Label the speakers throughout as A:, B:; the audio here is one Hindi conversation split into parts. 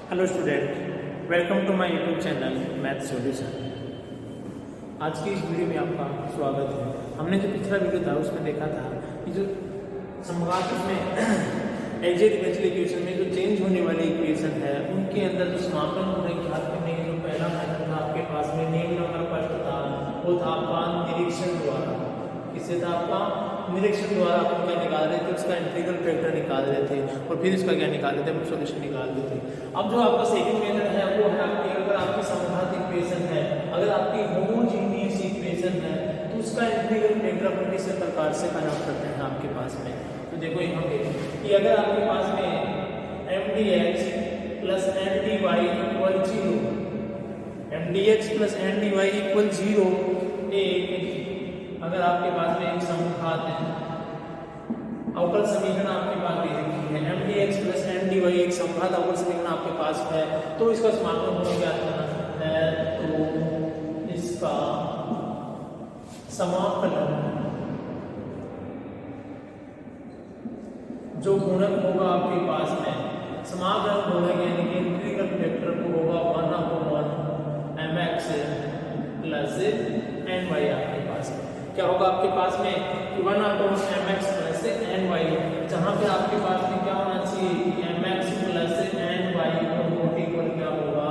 A: Hello student, welcome to my YouTube channel math solution. आज की इस वीडियो में आपका स्वागत है। हमने जो पिछला वीडियो था उसमें देखा था कि जो समघात में एलजेब्रिक डिफरेंशियल इक्वेशन में जो चेंज होने वाली इक्वेशन है उनके अंदर जो समाकलन होने ज्ञात करने के जो पहला मेथड था आपके पास में नियम नंबर फर्स्ट था वो था आपका निरीक्षण द्वारा। किससे था? आपका निरीक्षण द्वारा अपन क्या निकाल रहे थे, उसका इंटीग्रल फैक्टर निकाल रहे थे और फिर इसका क्या निकाल रहे थे, सॉल्यूशन निकाल रहे थे। अब जो आपका सेकंड मेथड है वो है आपकी, अगर आपकी समघात इक्वेशन है, अगर आपकी होमोजीनियस इक्वेशन है तो उसका इंटीग्रल फैक्टर अपन किस प्रकार से फाइंड करते हैं आपके पास में। तो देखो यहाँ पे कि अगर आपके पास में mdx plus ndy equal 0, mdx plus ndy equal 0 एक, अगर आपके पास में एक समघात है, अवकल समीकरण आपके पास दे रखी है, mdx प्लस ndy एक समघात अवकल समीकरण आपके पास है, तो इसका समाकलन होने क्या करना है, तो इसका समाकलन जो गुणक होगा आपके पास में, समाकलन गुणक यानी कि इंटीग्रल फैक्टर को होगा 1/(mx प्लस ny) आपके पास में क्या होगा आपके पास में 1/(mx प्लस ny), जहां पे आपके पास में क्या होना चाहिए कि mx प्लस ny इक्वल क्या होगा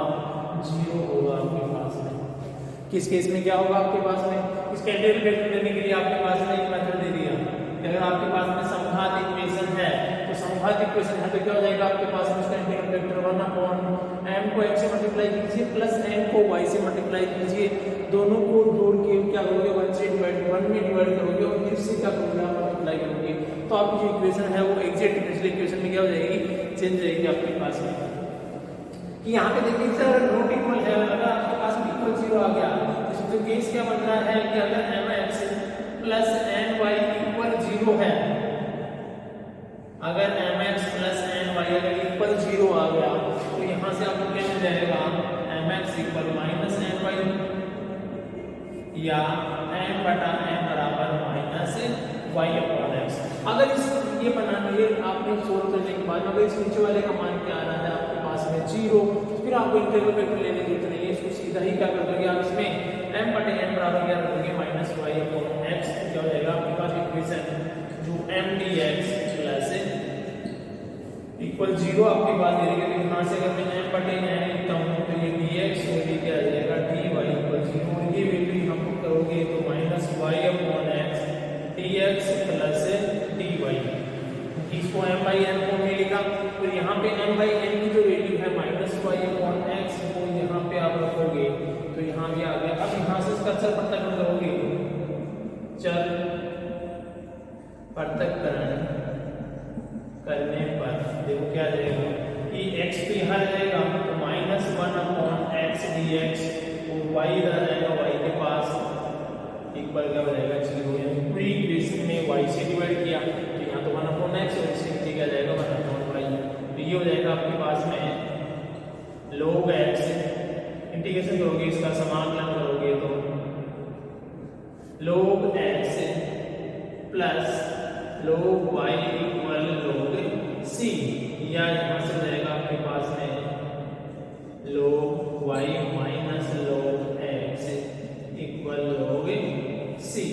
A: 0 होगा आपके पास में। किस केस में क्या होगा आपके पास में, इसका इंटीग्रल फैक्टर देने के लिए आपके पास में एक मेथड दे दिया। अगर आपके पास में समघात इक्वेशन है तो समघात इक्वेशन है तो क्या हो जाएगा आपके पास में इसका इंटीग्रल फैक्टर 1/m को x से मल्टीप्लाई कीजिए प्लस n को y से मल्टीप्लाई कीजिए, दोनों को जोड़ के क्या करोगे 1 में डिवाइड करोगे और फिर से क्या करोगे आप मल्टीप्लाई करोगे, तो आपकी जो इक्वेशन है वो एग्जैक्ट डिफरेंशियल इक्वेशन में क्या हो जाएगी, चेंज जाएगी आपके पास में। कि यहाँ पे देखिए सर नॉट इक्वल है, अगर आपके पास इक्वल 0 आ गया तो केस क्या बन रहा है कि अगर mx प्लस ny इक्वल 0 है, अगर mx प्लस ny अगर इक्वल 0 आ गया तो यहाँ से आपको क्या मिल जाएगा, mx इक्वल माइनस ny या m बटा m बराबर माइनस y अपॉन x। अगर इस ये बनाना ये आपने सोल्व करने के बाद अगर इस नीचे वाले का मान क्या आ रहा है आपके पास में 0, फिर आपको इंटीग्रल फैक्टर लेने की जरूरत नहीं है, इसको सीधा ही क्या कर दोगे आप इसमें m बटे n बराबर क्या रखोगे माइनस y अपॉन x। क्या हो जाएगा आपके पास इक्वेशन जो mdx प्लस इक्वल 0 आपके पास दे रही है, यहाँ से अगर मैं m बटे n लिखता हूँ तो ये dx और ये क्या आ जाएगा dy इक्वल 0 और ये वैल्यू हम करोगे तो minus y upon x dx plus dy। इसको m बाई n फॉर्म में लिखा, फिर यहाँ पे m बाई n की जो वैल्यू है माइनस y अपॉन x को यहाँ पे आप रखोगे तो यहाँ भी आ गया। अब यहाँ से इसका चर पृथक्करण करोगे, चर पृथक्करण करने पर देखो क्या जाएगा कि x तो यहाँ जाएगा तो माइनस 1 अपॉन x dx और y इधर जाएगा y के पास इक्वल क्या हो जाएगा 0, यानी पूरी इक्वेशन में y से डिवाइड किया तो यहाँ तो 1 अपॉन x और इससे नीचे क्या जाएगा 1 अपॉन y, तो ये हो जाएगा आपके पास में log x, इंटीग्रेशन करोगे इसका समाकलन करोगे तो log x plus log y equal log c, या यहाँ से जाएगा आपके पास में log y minus log x equal log c,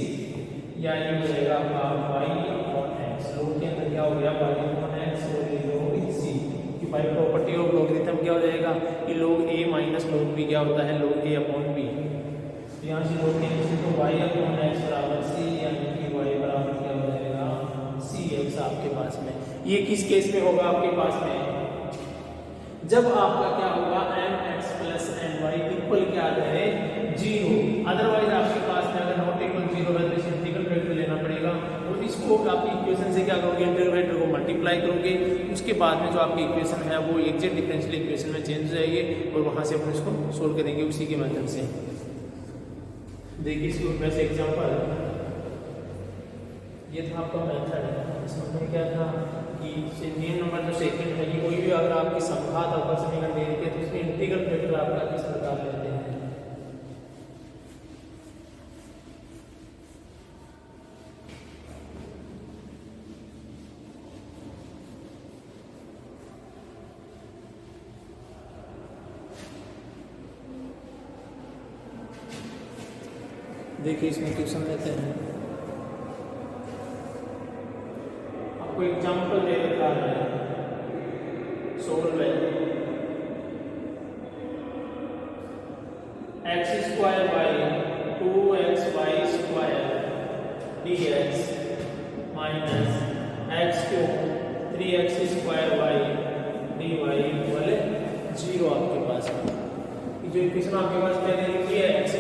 A: या ये हो जाएगा आपका y अपॉन x। log के अंदर क्या हो गया y अपॉन x और ये log c की बाय प्रॉपर्टी ऑफ लॉगरिथम क्या हो जाएगा कि log a minus log b क्या होता है log a अपॉन b। तो यहाँ से log के नीचे तो y अपॉन x बराबर c, यानी कि y बराबर क्या हो जाएगा cx आपके पास में। ये किस केस में होगा आपके पास में, जब आपका क्या होगा mx प्लस ny इक्वल क्या आ जाए 0, अदरवाइज आपके पास में अगर नॉट इक्वल 0 है तो इस इंटीग्रल फैक्टर लेना पड़ेगा और इसको आपकी इक्वेशन से क्या करोगे इंटीग्रल फैक्टर को मल्टीप्लाई करोगे, उसके बाद में जो आपकी इक्वेशन है वो एग्जैक्ट डिफरेंशियल इक्वेशन में चेंज हो जाएगी और वहां से अपन इसको सोल्व करेंगे उसी के मेथड से। देखिए इसको वैसे एग्जांपल ये था आपका मेथड, इसमें क्या था कि नियम नंबर जो सेकंड है कि कोई भी अगर आपकी समघात अवकल समीकरण दे रही है तो इसमें इंटीग्रल फैक्टर आपका किस प्रकार लेते हैं। देखिए इसमें क्वेश्चन देते हैं, आपको एग्जाम्पल दे रखा है, solve x square by 2xy² dx minus x cube 3x² dy equal 0 आपके पास है। जो इक्वेशन आपके पास मैंने लिखी है x²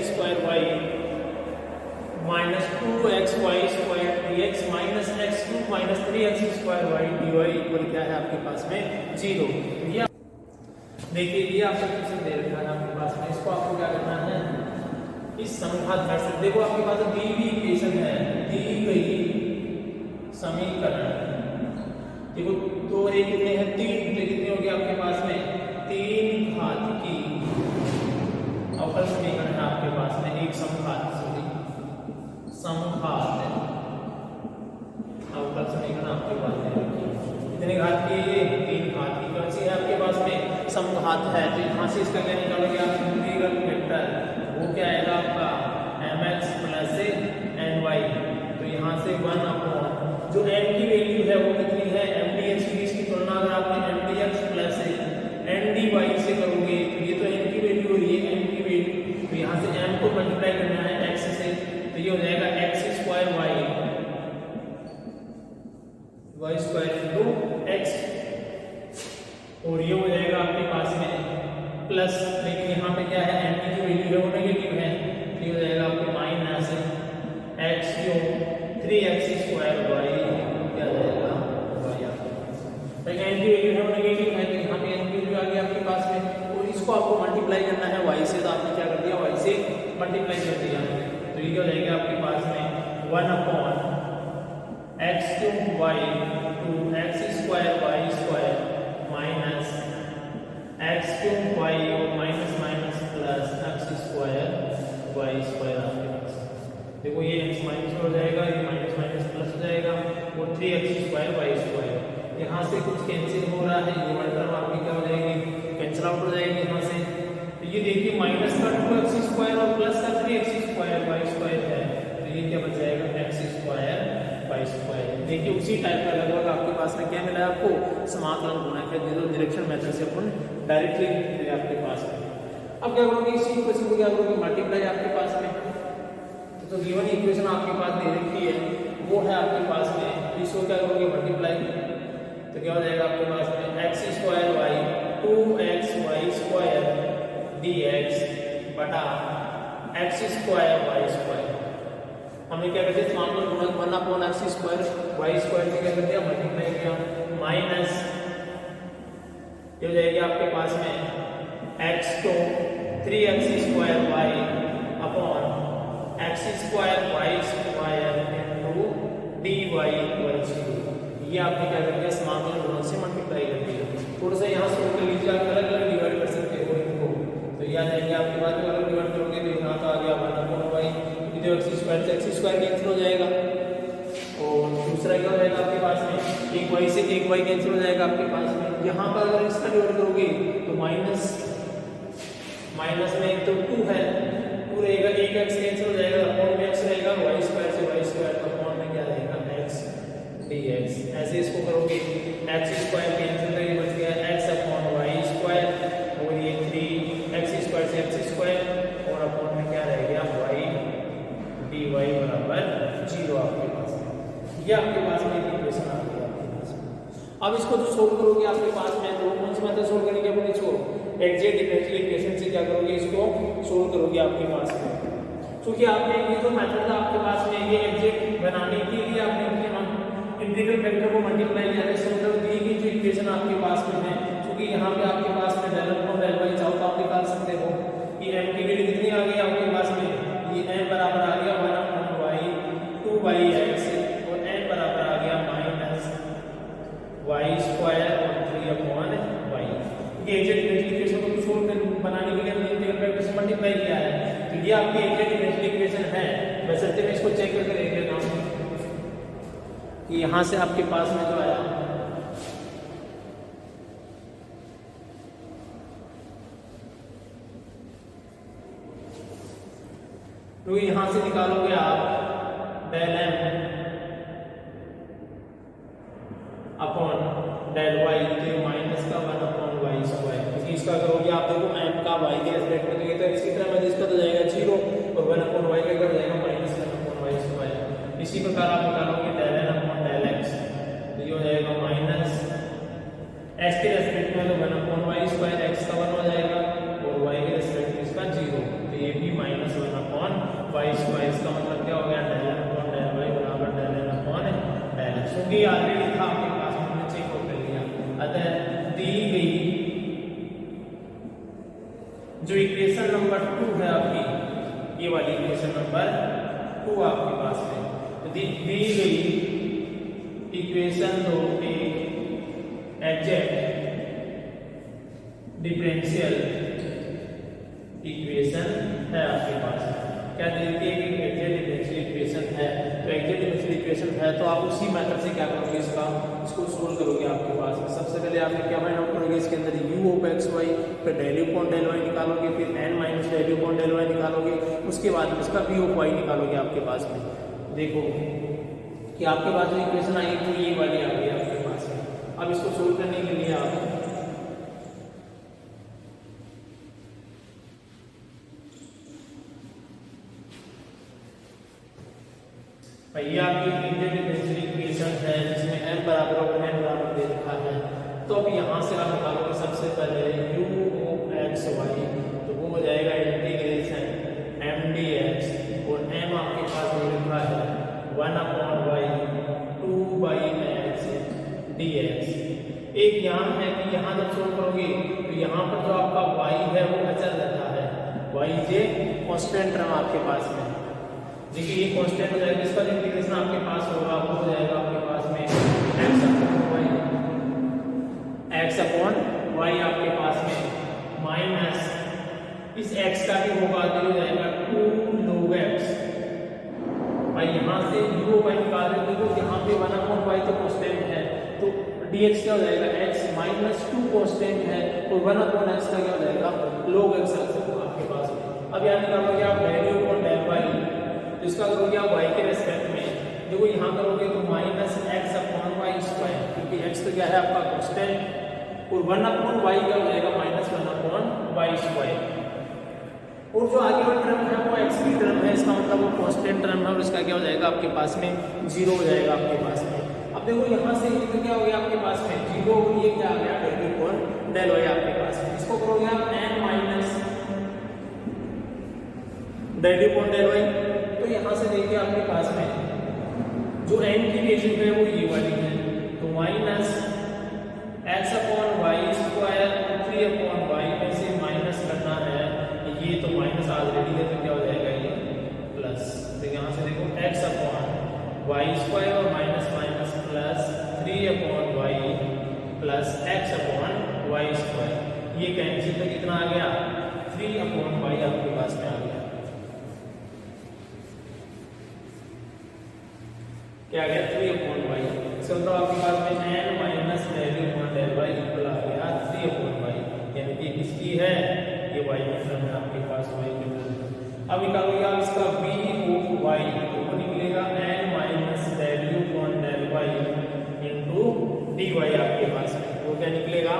A: minus 2xy² dx minus x cube minus 3x² dy equal क्या है आपके पास में 0। ये देखिए ये आपका क्वेश्चन दे रखा है आपके पास में, इसको आपको क्या करना है, इस समघात घर से देखो आपके पास दी हुई इक्वेशन है, दी गई समीकरण देखो 2 और 1 कितने हैं 3, तो कितने हो गए आपके पास में 3 घात की अवकल समीकरण है आपके पास में, एक समघात अवकल समीकरण आपके पास में कितने घात की, ये 3 घात की कौन सी है आपके पास में समघात है। तो यहाँ से इसका क्या निकालोगे आप, इंटीग्रल वेक्टर वो क्या आएगा आपका mx प्लस ny, तो यहाँ से 1 अपॉन जो n की वैल्यू है वो कितनी है mdx की, इसकी तुलना अगर आपने mdx प्लस ndy से करोगे तो ये तो n की वैल्यू हो रही है, n की वैल्यू, तो यहाँ से m को मल्टीप्लाई करना है x से, तो ये हो जाएगा x² y² इंटू x, और ये हो जाएगा आपके पास में प्लस, लेकिन यहाँ पे क्या है m की जो वैल्यू है वो नेगेटिव है, तो ये हो जाएगा आपके minus x cube 3x² y क्या जाएगा y आपके पास, लेकिन n की वैल्यू है वो नेगेटिव है, तो यहाँ पे n की वैल्यू आ गई आपके पास में, और इसको आपको मल्टीप्लाई करना है y से, तो आपने क्या कर दिया y से मल्टीप्लाई कर दिया, तो ये क्या हो जाएगा आपके पास में 1 upon x cube y to x² y² minus x cube y और minus minus plus x² y² आपके पास, देखो ये x माइनस हो जाएगा, ये माइनस माइनस प्लस हो जाएगा, और 3x² y², यहाँ से कुछ कैंसिल हो रहा है, ये टर्म आपकी क्या हो जाएगी कैंसिल आउट हो जाएगी यहाँ से, तो ये देखिए माइनस का 2x² और प्लस का 3x² y² है, तो ये क्या बच जाएगा x² y²। देखिए उसी टाइप का लगभग आपके पास में क्या मिला है आपको, समाकलन गुणक है, जो डायरेक्शन मेथड से अपन डायरेक्टली लिखते हैं आपके पास में। अब क्या करोगे, इसी इक्वेशन को क्या करोगे मल्टीप्लाई आपके पास में, तो गिवन इक्वेशन आपके पास दे रखी है वो है आपके पास में, इसको क्या करोगे मल्टीप्लाई, तो क्या हो जाएगा आपके पास में x² y 2xy² dx बटा x² y², हमने क्या करते हैं समाकलन गुणक 1 अपॉन x² y² से क्या कर दिया मल्टीप्लाई किया, माइनस ये हो जाएगी आपके पास में x तो 3x² y upon x² y² into dy equal 0, ये आपने क्या कर दिया समाकलन गुणक से मल्टीप्लाई कर दिया। थोड़ा सा यहाँ सोल्व कर लीजिए, आप अलग अलग डिवाइड कर सकते हो इनको, तो ये आ जाएंगे आपके बाद में अलग डिवाइड करोगे तो यहाँ तो आ गया 1 अपॉन y, जो x² से x² कैंसिल हो जाएगा, और दूसरा क्या हो जाएगा आपके पास में एक y से एक y कैंसिल हो जाएगा आपके पास में, यहाँ पर अगर इसका डिवाइड करोगे तो माइनस माइनस में एक तो 2 है, 2 रहेगा, एक x कैंसिल हो जाएगा, अपॉन में x रहेगा, y² से y² तो अपॉन में क्या रहेगा x dx, ऐसे इसको करोगे x² कैंसिल करके बच गया x अपॉन y², और ये 3x² से x² और अपॉन में क्या रह गया y dy बराबर 0 आपके पास में, ये आपके पास में इक्वेशन आ गई आपके पास में। अब इसको जो सोल्व करोगे आपके पास में, तो कौन सी मेथड सोल्व करेंगे अपन इसको, एग्जैक्ट डिफरेंशियल इक्वेशन से क्या करोगे इसको सोल्व करोगे आपके पास में, क्योंकि आपने ये जो मेथड था आपके पास में ये एग्जैक्ट बनाने के लिए आपने इंटीग्रल वेक्टर को मल्टीप्लाई किया है, इसका मतलब दी गई जो इक्वेशन आपके पास में है, क्योंकि यहाँ पे आपके पास में डेल अपॉन डेल y चाहो तो आप निकाल सकते हो कि m की वैल्यू कितनी आ गई आपके पास में, ये m बराबर आ गया 1 अपॉन y 2x और n बराबर आ गया माइनस y² और 3 अपॉन y। ये एग्जैक्ट इक्वेशन को सोल्व कर बनाने के लिए हमने इंटीग्रल वेक्टर से मल्टीप्लाई किया है, तो ये आपकी एग्जैक्ट इक्वेशन है। वैसे मैं इसको चेक करके देख लेता हूँ कि यहाँ से आपके पास में जो आया तो यहाँ से निकालोगे आप del M upon del Y, तो माइनस का 1 अपॉन वाई स्क्वायर। इसका करोगे आप देखो एम का वाई के रेस्पेक्ट में, तो ये तो इसी तरह में इसका तो जाएगा 0 और 1 अपॉन वाई का कर जाएगा माइनस 1 अपॉन वाई स्क्वायर। इसी प्रकार आप निकालोगे del N upon del X, तो ये हो जाएगा माइनस एक्स के रेस्पेक्ट में तो 1 अपॉन वाई स्क्वायर, एक्स का 1 हो जाएगा और वाई के रेस्पेक्ट में इसका 0, तो ये भी माइनस 1 अपॉन वाई स्क्वायर। इसका मतलब क्या हो गया, del N upon del y बराबर del N upon del x. क्योंकि ऑलरेडी था आपके पास, हमने चेक कर लिया। अतः दी गई जो इक्वेशन नंबर 2 है आपकी, ये वाली इक्वेशन नंबर 2 आपके पास है, तो दी गई इक्वेशन दो एग्जैक्ट डिफरेंशियल इक्वेशन है आपके पास। क्या देती है कि एग्जैक्ट डिफरेंशियल इक्वेशन है, तो एग्जैक्ट डिफरेंशियल इक्वेशन है तो आप उसी मेथड से क्या करोगे, इसको सोल्व करोगे आपके पास में। सबसे पहले आप क्या फाइंड आउट करोगे, इसके अंदर u ऑफ एक्स वाई, फिर del U upon del Y निकालोगे, फिर n minus del U upon del Y निकालोगे, उसके बाद इसका v ऑफ वाई निकालोगे आपके पास में। देखो कि आपके पास जो इक्वेशन आई वो ये वाली आ गई आपके पास में। अब इसको सोल्व करने के लिए आप ये आपकी एग्जैक्ट डिफरेंशियल इक्वेशन है जिसमें m बराबर और n बराबर दे रखा है। तो अब यहाँ से आप निकालोगे सबसे पहले u ऑफ एक्स वाई, तो वो हो जाएगा इंटीग्रेशन m dx, और m आपके पास दे रखा है 1 upon Y 2 by X dx। एक यहाँ है कि यहाँ जब सोल्व करोगे तो यहाँ पर जो आपका y है वो अचल रहता है, y जे कांस्टेंट टर्म आपके पास में। देखिए ये कांस्टेंट हो जाएगा, इसका जो इंटीग्रेशन आपके पास होगा वो हो जाएगा आपके पास में x अपॉन y आपके पास में माइनस इस x का भी होगा तो हो जाएगा 2 log x। भाई यहाँ से u y निकाल रहे हो, देखो यहाँ पे 1 अपॉन y तो कांस्टेंट है, तो dx क्या हो जाएगा x माइनस 2 कांस्टेंट है, और 1 अपॉन x का क्या हो जाएगा log x आपके पास में। अब यहाँ निकालोगे आप del u upon del y, इसका करोगे आप y के रेस्पेक्ट में, देखो यहाँ करोगे तो minus X upon Y square, क्योंकि x तो क्या है आपका कांस्टेंट, और 1 अपॉन y क्या हो जाएगा माइनस 1 अपॉन वाई स्क्वायर। और जो आगे वाला टर्म है वो x की टर्म है, इसका मतलब वो कांस्टेंट टर्म है और इसका क्या हो जाएगा आपके पास में 0 हो जाएगा आपके पास में। अब देखो यहाँ से ये तो क्या हो गया आपके पास में 0, और ये क्या आ गया डेल अपॉन डेल वाई आपके पास में। इसको करोगे आप n minus del upon del Y, तो यहाँ से देखिए आपके पास में जो n की वैल्यू है वो ये वाली है, तो minus X upon Y square 3 upon Y में से माइनस करना है, ये तो माइनस ऑलरेडी है तो क्या हो जाएगा ये प्लस। तो यहाँ से देखो एक्स अपॉन वाई स्क्वायर और minus minus plus 3 upon Y plus X upon Y square, ये कैंसिल तो कितना आ गया 3 अपॉन वाई आपके पास में आ गया। क्या गया 3 अपॉन वाई, इसका मतलब आपके पास में n minus del upon del y equal आ गया 3 अपॉन वाई, यानी कि किसकी है ये y की टर्म है आपके पास y की टर्म। अब निकालोगे आप इसका v ऑफ y, तो वो निकलेगा n minus del upon del Y into dy आपके पास में, वो क्या निकलेगा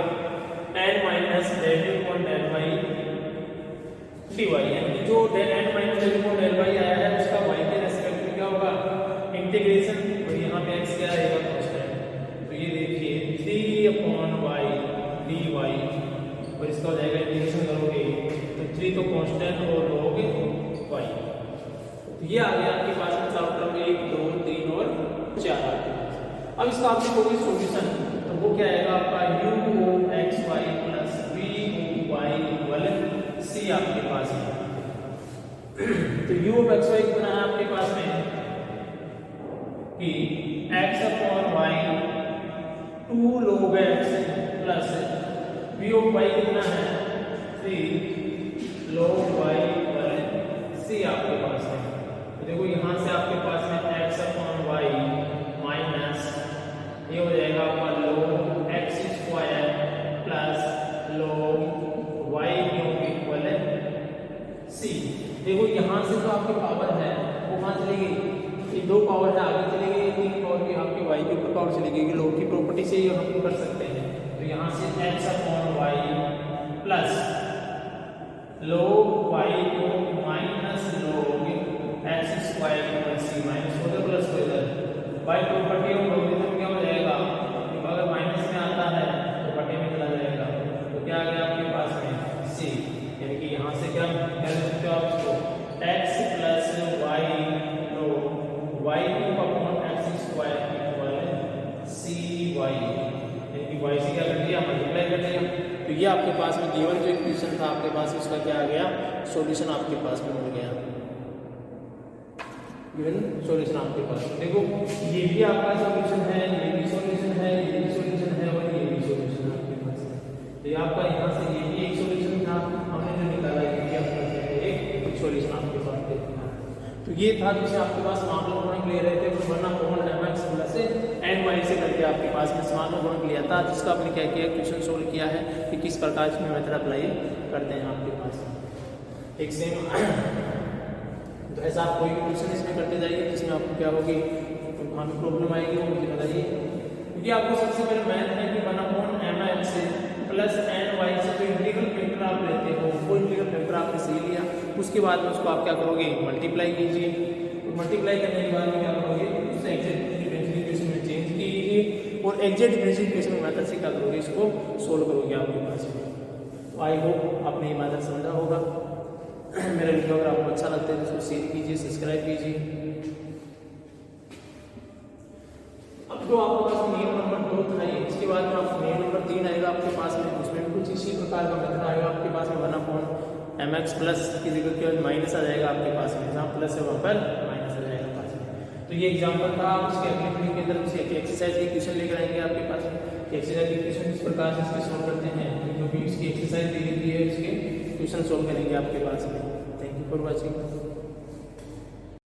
A: n minus del upon del Y dy, यानी कि जो n minus del upon del Y आया है उसका y के रेस्पेक्ट में क्या होगा इंटीग्रेशन, और यहाँ पे x क्या रहेगा कांस्टेंट, तो ये देखिए 3 अपॉन वाई dy, और इसका हो जाएगा इंटीग्रेशन करोगे तो 3 तो कांस्टेंट और log y, तो ये आ गया आपके पास में चारों तरफ 1 2 3 और 4 आपके पास। अब इसका आप देखोगे सॉल्यूशन, तो वो क्या आएगा आपका u of X Y plus v of Y equal c आपके पास है। तो u ऑफ एक्स वाई कितना है आपके पास में कि x upon Y 2 log x plus v of y कितना है 3 log y इक्वल c आपके पास है। तो देखो यहाँ से आपके पास में x अपॉन y माइनस ये हो जाएगा आपका log x square plus log y cube equal c। देखो यहाँ से जो आपकी पावर है वो कहाँ चली गई, ये 2 पावर है आगे चली गई, 3 पावर की आपकी y के ऊपर पावर चली गई। लॉग की प्रॉपर्टी से ये हम कर सकते हैं। तो यहाँ से x/y प्लस log y को minus log x square + c minus हो गया प्लस हो इधर y प्रॉपर्टी और लॉगरिथम क्या हो जाएगा, अगर माइनस में आता है तो बटे में चला जाएगा। तो क्या आ गया आपके पास में c, यानी कि यहाँ से क्या कह सकते हो आप इसको x + y log y3/x square cy, यानी कि y से क्या कर दिया मल्टीप्लाई कर दिया। तो ये आपके पास में गिवन जो इक्वेशन था आपके पास उसका क्या आ गया, सॉल्यूशन आपके पास में मिल गया। गिवन सॉल्यूशन आपके पास, देखो ये भी आपका सॉल्यूशन है, ये भी सॉल्यूशन है, ये भी सॉल्यूशन है और ये भी सॉल्यूशन है आपके पास में। तो ये आपका यहाँ से ये भी एक सॉल्यूशन था, हमने जो निकाला ये भी आपका एक सॉल्यूशन आपके पास देखा। तो ये था जिसे आपके पास समाकलन गुणक ले रहे थे, वरना common mx plus n y से करके आपके पास में समाकलन गुणक लिया था, जिसका आपने क्या किया क्वेश्चन सोल्व किया है कि किस प्रकार इसमें मेथड अप्लाई करते हैं आपके पास एक सेम। तो ऐसा आप कोई भी क्वेश्चन इसमें करते जाइए जिसमें आपको क्या होगी, तो वहाँ पे प्रॉब्लम आएगी वो मुझे बताइए। क्योंकि आपको सबसे पहले मैथ है कि 1/mx प्लस ny से जो इंटीग्रल फैक्टर आप लेते हो वो इंटीग्रल फैक्टर आपने सही लिया, उसके बाद में उसको आप क्या करोगे मल्टीप्लाई कीजिए। तो मल्टीप्लाई करने के बाद में क्या करोगे उससे एग्जैक्ट डिफरेंशियल इक्वेशन में चेंज कीजिए और एग्जैक्ट डिफरेंशियल इक्वेशन मेथड से क्या करोगे इसको सोल्व करोगे आपके पास में। तो आई होप आपने ये मेथड समझा होगा। मेरा वीडियो अगर आपको अच्छा लगता है तो इसको शेयर कीजिए, सब्सक्राइब कीजिए। अब जो आपके पास नियम नंबर 2 था ये, इसके बाद में आपको नियम नंबर 3 आएगा आपके पास में, उसमें भी कुछ इसी प्रकार का मेथड आएगा आपके पास में 1/mx प्लस की जगह केवल माइनस आ जाएगा आपके पास में, जहाँ प्लस है वहाँ पर माइनस आ जाएगा पास में। तो ये एग्जाम्पल था, उसके अगले वीडियो के अंदर उसके एक्सरसाइज के क्वेश्चन लेकर आएंगे आपके पास में। एक्सरसाइज के क्वेश्चन इस प्रकार से इसके सोल्व करते हैं, जो भी इसकी एक्सरसाइज दी गई है उसके क्वेश्चन सोल्व करेंगे आपके पास में। Thank you for watching.